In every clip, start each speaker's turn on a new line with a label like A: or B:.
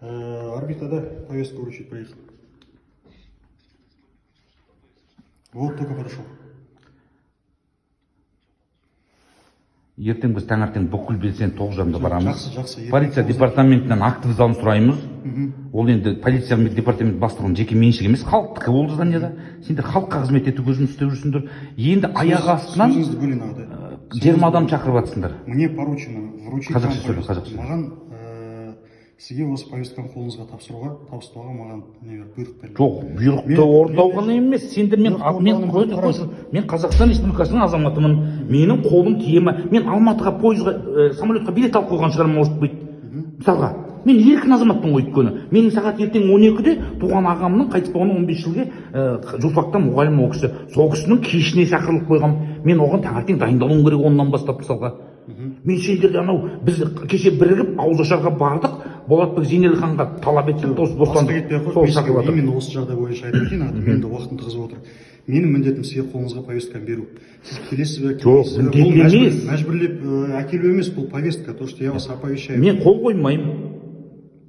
A: Орбитада повестку вручить поехал. Вот только подошел.
B: Ертең біз таңертең бүкіл белсенді 9:30-да барамыз.
A: Жақсы.
B: Полиция департаментінен актовый залын сұраймыз. Ол енді полиция департамент бастығының жеке меншігі емес, халықтікі болды зданияда. Сендер халыққа қызмет етуге жұмыс істеп жүрсіңдер. Енді аяқ астынан 20 адам шақырып жатсыңдар.
A: Мне поручено вручить.
B: Қазақша сөйле, қазақша.
A: Маған сізге осы повестканы қолыңызға табыстауға маған бұйрық берді.
B: Жоқ, бұйрықты орындауға емес. Сендер мен Қазақстан Республикасының азаматымын. Менің қолым тиеме. Мен Алматыға пойызға, самолетқа билет алып қойған шығармын, может быть. Мысалға, мен еркін азаматтың ғой өйткені. Менің сағат ертең 12-де туған ағамның қайтыс болғанына 15 жылға журфакта мұғалім ол кісі. Сол кісінің кешіне шақырылып қойғам. Мен оған таңертең дайындалуым керек онан бастап мысалға. Мен сендерде анау біз кеше бірігіп ауызашарға бардық. Болатбек Зейнелханға талап етсек дос бостандық. Сол шақырып жатыр.
A: Именно осы жағдай бойынша айтып өтейін, мен де уақытым тығызып отыр. Менің міндетім сізге қолыңызға повестканы беру. Сіз келесіз бе?
B: Жоқ, міндет емес.
A: Мәжбүрлеп әкелу емес, бұл повестка, то что я вас оповещаю.
B: Мен қол қоймаймын.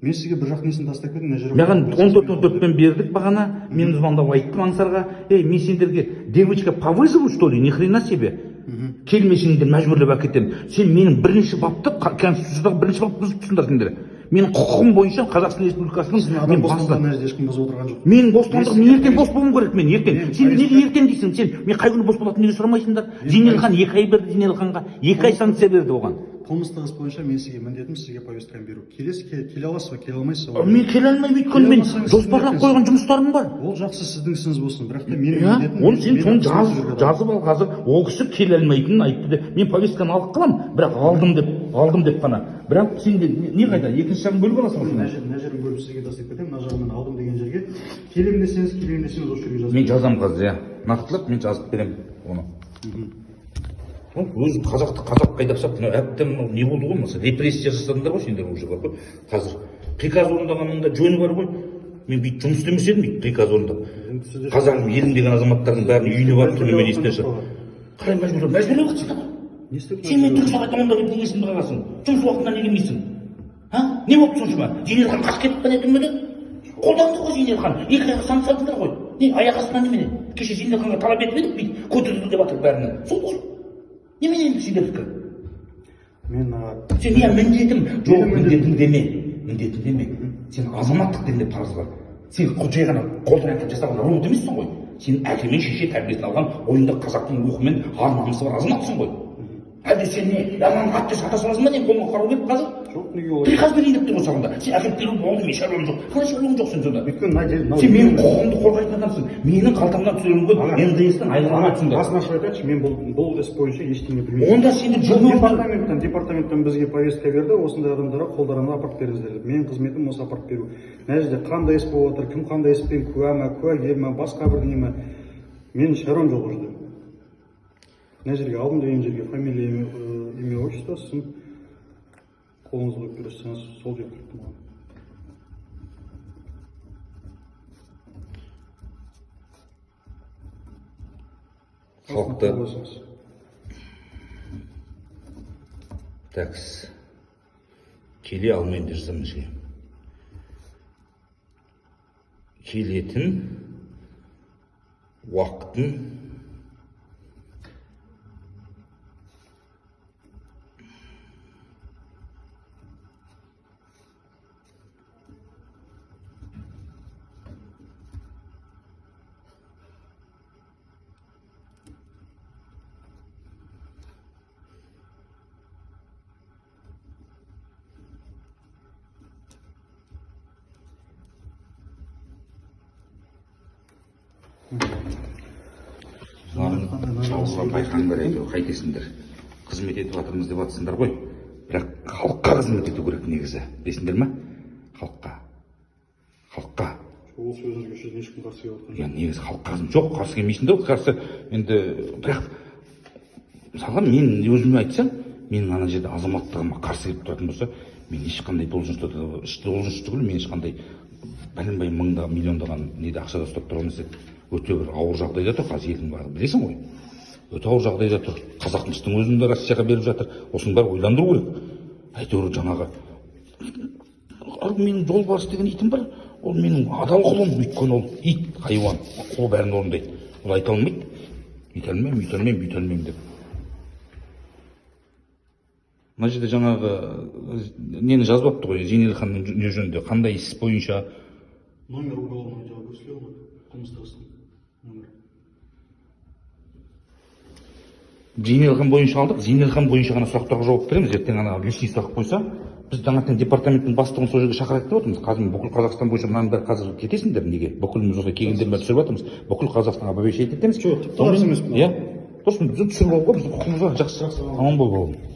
A: Мен сізге бір жақ несін тастап кетіп,
B: маған 14-14-пен бердік бағана. Мен звондап айттым аңсарға. Мен сендерге девочка по вызову, что ли? Ни хрена себе. Келмесеңдер мәжбүрлеп әкетемін. Сен менің бірінші бапты, Конституциядағы бірінші бапты бұзып тұрсыңдар сендер. Менің құқығым бойынша Қазақстан Республикасының мен мен бостандығым ертең бос болуым керек. Мен ертең. Сен неге ертең дейсің? Сен мен қай күні бос болатынын неге сұрамайсыңдар? Зейнелхан 2 ай берді Зейнелханға. 2 ай санкция берді оған.
A: Қылмыстық іс бойынша мен сізге міндетім сізге повестканы беру. Келе аласыз ба, келе алмайсыз ба?
B: Мен келе алмаймын, өйткені мен жоспарлап қойған жұмыстарым бар.
A: Ол жақсы сіздің ісіңіз болсын, бірақ та менің міндетім.
B: Оны сен соны жазып ал қазір. Ол кісі келе алмайтынын айтты де. Мен повестканы алып қалам, бірақ алдым деп қана. Бірақ сен не қайда? Екінші жағын бөліп аласың ба?
A: Мына жерін бөліп сізге тастап кетемін. Мына жағын алдым деген жерге келем десеңіз осы жерге жазып.
B: Мен жазамын қазір, нақтылап мен жазып беремін оны. Өзі қазақ қайдап сап, әбден не болды ғой, мысалы репрессия жасадыңдар ғой сендер уже бар ғой. Қазір приказ орындағанның да жөні бар ғой. Мен бүйтіп жұмыс істемес едім, бүйтіп приказ орындап. Қазақ елім деген азаматтардың бәрін үйіне барып түнімен естесі. Қалай мәжбүрлеп жатсыңдар ғой? Сен мен тұрмыс айтамында деп неге есімді қаласың? Жұмыс уақытында неге келмейсің? Не болып соншама? Зейнелхан қашып кетіп пе еді ме? Қолданды ғой Зейнелхан. 2 аяқ санкция салдыңдар ғой. Не аяқ астынан немене? Кеше Зейнелханға талап етіп едік, бүйтіп көтерілді деп жатыр бәрінен. Сол ғой. Немене енді сендердікі? Сен міндетім, жоқ міндетім деме. Сен азаматтық деп парыз бар. Сен жай ғана қолдан әкеп жасаған робот емессің ғой. Сен әке мен шеше тәрбиесін алған ойында қазақтың рухы мен ар намысы бар азаматсың ғой. Әлде сен не, яғынан қатты сата саласың ба, сен қолыңа қару беріп қазір?
A: Жоқ, неге олай?
B: Приказ берейін деп тұр ғой сағында. Сен әкеп беру болды, мен шаруам жоқ. Қалай шаруам жоқ сен сонда?
A: Өйткені
B: сен менің құқығымды қорғайтын адамсың. Менің қалтамнан түсірілген МДС-тен айырылған отырсыңдар.
A: Басын ашып айтайыншы, мен бұл іс бойынша ештеңе білмеймін.
B: Онда сендер
A: департаменттен бізге повестка берді, осындай адамдарға қолдарына апарып беріңіздер деп. Менің қызметім осы апарып беру. Мына жерде қандай іс болып жатыр, кім қандай іспен куә ма, куәгер ма, басқа бірдеңе ма? Менің шаруам жоқ ол жерде. Мына жерге алдым деген жерге фамилия, имя, отчество, сын қолыңызға қойып берсеңіз сол жеткілікті маған.
B: Халықты такс келе алмайын десем бізге келетін уақытын Шауға байқаңдар әйтеуір қайтесіңдер. Қызмет етіп жатырмыз деп жатсыңдар ғой. Бірақ халыққа қызмет ету керек негізі. Білесіңдер ме? Халыққа.
A: Ол сөзіңізге сіз ешкім қарсы келіп жатқан жоқ.
B: Негізі халыққа қызмет жоқ, қарсы келмейсіңдер ғой. Қарсы енді бірақ мысалға мен өзіме айтсам, мен ана жерде азаматтығыма қарсы келіп тұратын болса, мен ешқандай должность түгіл, мен ешқандай бәленбай мыңда миллиондаған неде ақшада ұстап тұрған емес. Өте бір ауыр жағдайда тұр, қазір елдің барлығы білесің ғой. Өте ауыр жағдайда тұр. Қазақмыстың өзін де Россияға беріп жатыр. Осының бәрі ойландыру керек. Әйтеуір жаңағы өткір менің жолбарыс деген итім бар, ол менің адал құлым, өйткені ол ит, хайуан, құлы бәрін орындайды. Ол айта алмайды. Ите алмаймын деп. Мына жерде жаңағы нені жазбапты ғой, Зейнелханның не жөнінде, қандай іс бойынша
A: Номер уголовного дела көрсетіле ма? Қылмыстық істің номері.
B: Зейнелхан бойынша алдық, Зейнелхан бойынша ғана сұрақтарға жауап береміз. Ертең ана лишний сұрақ қойса, біз таңертең департаменттің бастығын сол жерге шақырайық деп отырмыз. Қазір бүкіл Қазақстан бойынша мынаның бәрі қазір кетесіңдер неге? Бүкіліміз осылай келгендермен түсіріп жатырмыз. Бүкіл Қазақстанға оповещать етеміз.
A: Жоқ, тіпті қарсы емес.
B: Иә. Дұрыс, біз түсіріп алуға біздің құқығымыз бар. Жақсы. Аман бол бауырым.